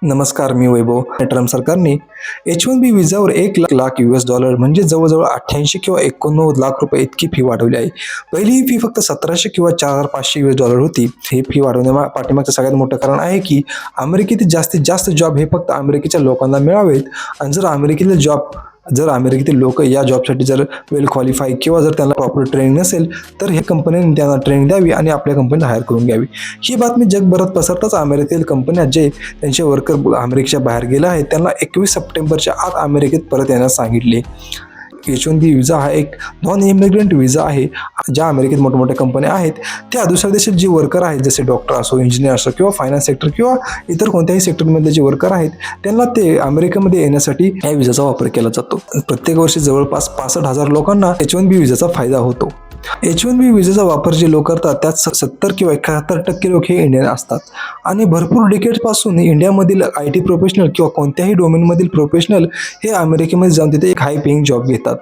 नमस्कार, मी वैभव. ट्रम्प सरकारने H-1B विजावर $1 लाख म्हणजे जवळजवळ 88 किंवा 89 लाख रुपये इतकी फी वाढवली आहे. पहिली ही फी फक्त 1700 किंवा $4,500 होती. ही फी वाढवण्या पाठीमागचं सगळ्यात मोठं कारण आहे की अमेरिकेतील जास्तीत जास्त जॉब हे फक्त अमेरिकेच्या लोकांना मिळावेत आणि जर अमेरिकेतील लोक या जॉबसाठी जर वेल क्वालिफाय किंवा जर त्यांना प्रॉपर ट्रेनिंग नसेल तर हे कंपनीने त्यांना ट्रेनिंग द्यावी आणि आपल्या कंपनीला हायर करून घ्यावी. ही बातमी जगभरात पसरताच अमेरिकेतील कंपन्या जे त्यांचे वर्कर अमेरिकेच्या बाहेर गेले आहेत त्यांना 21 सप्टेंबरच्या आत अमेरिकेत परत येण्यास सांगितले. H-1B विजा हा एक नॉन इमिग्रंट विजा आहे. ज्या अमेरिकेत मोठमोठ्या कंपन्या आहेत त्या दुसऱ्या देशात जे वर्कर आहेत जसे डॉक्टर असो, इंजिनियर असो किंवा फायनान्स सेक्टर किंवा इतर कोणत्याही सेक्टरमधले जे वर्कर आहेत त्यांना ते अमेरिकेमध्ये येण्यासाठी या विजाचा वापर केला जातो. प्रत्येक वर्षी जवळपास 65,000 लोकांना H-1B विजाचा फायदा होतो. H-1B विजेचा वापर जे लोक करतात त्यात 70 किंवा 71% लोक हे इंडियन असतात आणि भरपूर डिकेड्सपासून इंडियामधील IT प्रोफेशनल किंवा कोणत्याही डोमेनमधील प्रोफेशनल हे अमेरिकेमध्ये जाऊन तिथे एक हाय पेइंग जॉब घेतात.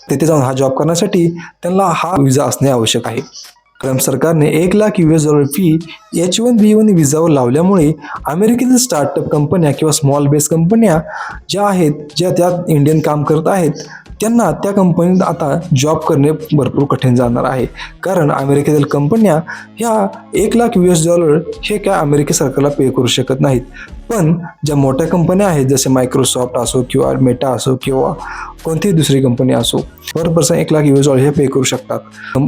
तिथे जाऊन हा जॉब करण्यासाठी त्यांना हा विजा असणे आवश्यक आहे. ट्रम्प सरकारने $1 लाख फी H-1B विजावर लावल्यामुळे अमेरिकेतील स्टार्टअप कंपन्या किंवा स्मॉल बेस कंपन्या ज्या आहेत ज्या त्यात इंडियन काम करत आहेत त्यांना त्या कंपनीत आता जॉब करणे भरपूर कठीण जाणार आहे. कारण अमेरिकेतील कंपन्या ह्या $1 लाख हे काय अमेरिकी सरकारला पे करू शकत नाहीत. पण ज्या मोठ्या कंपन्या आहेत जसे मायक्रोसॉफ्ट असो किंवा मेटा असो किंवा कोणतीही दुसरी कंपनी असो पर पर्सन $1 लाख हे पे करू शकतात.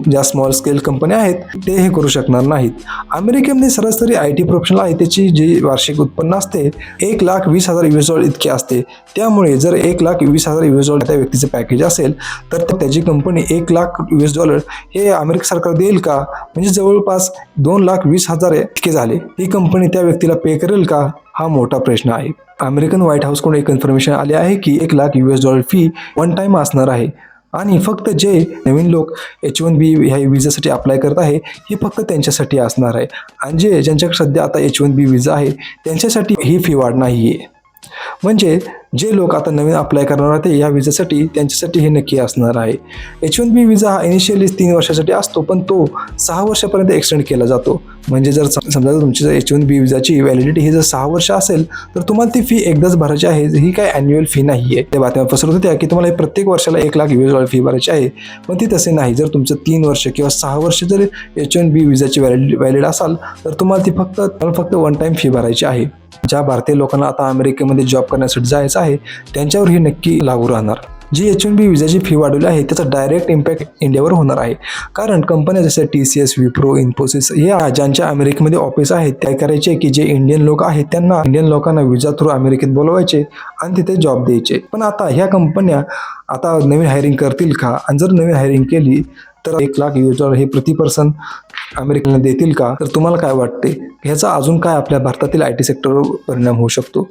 ज्या स्मॉल स्केल कंपन्या आहेत ते हे करू शकणार नाहीत. अमेरिकेमध्ये सरासरी IT प्रोफेशनल आहे त्याची जी वार्षिक उत्पन्न असते $1,20,000 इतके असते. त्यामुळे जर $1,20,000 त्या व्यक्तीचे पॅकेज असेल तर त्याची कंपनी $1,20,000 हे अमेरिका सरकार देईल का? म्हणजे जवळपास $2,20,000 इतके झाले. ही कंपनी त्या व्यक्तीला पे करेल का? हा मोठा प्रश्न आहे. अमेरिकन व्हाईट हाऊसकडून एक इन्फॉर्मेशन आली आहे की $1,00,000 फी वन टाइम असणार आहे आणि फक्त जे नवीन लोक H-1B ह्या विजासाठी अप्लाय करत आहे ही फक्त त्यांच्यासाठी असणार आहे आणि ज्यांच्याकडे सध्या आता H-1B विजा आहे त्यांच्यासाठी ही फी वाढ नाही आहे. म्हणजे जे लोक आता नवीन अप्लाय करणार आहेत या विजासाठी त्यांच्यासाठी हे नक्की असणार आहे. H-1B विजा हा इनिशियली 3 वर्षासाठी असतो पण तो 6 वर्षापर्यंत एक्सटेंड केला जातो. म्हणजे जर समजा तुमची H-1B विजाची व्हॅलिडिटी ही जर 6 वर्ष असेल तर तुम्हाला ती फी एकदाच भरायची आहे. ही काय ॲन्युअल फी नाही आहे. त्या बातम्या पसरत होत्या की तुम्हाला प्रत्येक वर्षाला $1,00,000 फी भरायची आहे पण ती तसे नाही. जर तुमचं 3 वर्ष किंवा 6 वर्ष जर H-1B विजाची व्हॅलिड असाल तर तुम्हाला ती फक्त वन टाइम फी भरायची आहे. ज्या भारतीय लोकांना आता अमेरिकेमध्ये जॉब करण्यासाठी जायचं आहे त्यांच्यावर ही नक्की लागू राहणार. जी H-1B विजाची फी वाढवली आहे त्याचा डायरेक्ट इम्पॅक्ट इंडियावर होणार आहे. कारण कंपन्या जसं TCS, विप्रो, इन्फोसिस या ज्यांच्या अमेरिकेमध्ये ऑफिस आहेत त्या करायचे की जे इंडियन लोक आहेत त्यांना इंडियन लोकांना विजा थ्रू अमेरिकेत बोलवायचे आणि तिथे जॉब द्यायचे. पण आता ह्या कंपन्या आता नवीन हायरिंग करतील का? आणि जर नवीन हायरिंग केली तर $1,00,000 हे प्रति पर्सन अमेरिकेला देतील का? तर तुम्हाला काय वाटते ह्याचा अजून काय आपल्या भारतातील IT सेक्टरवर परिणाम होऊ शकतो?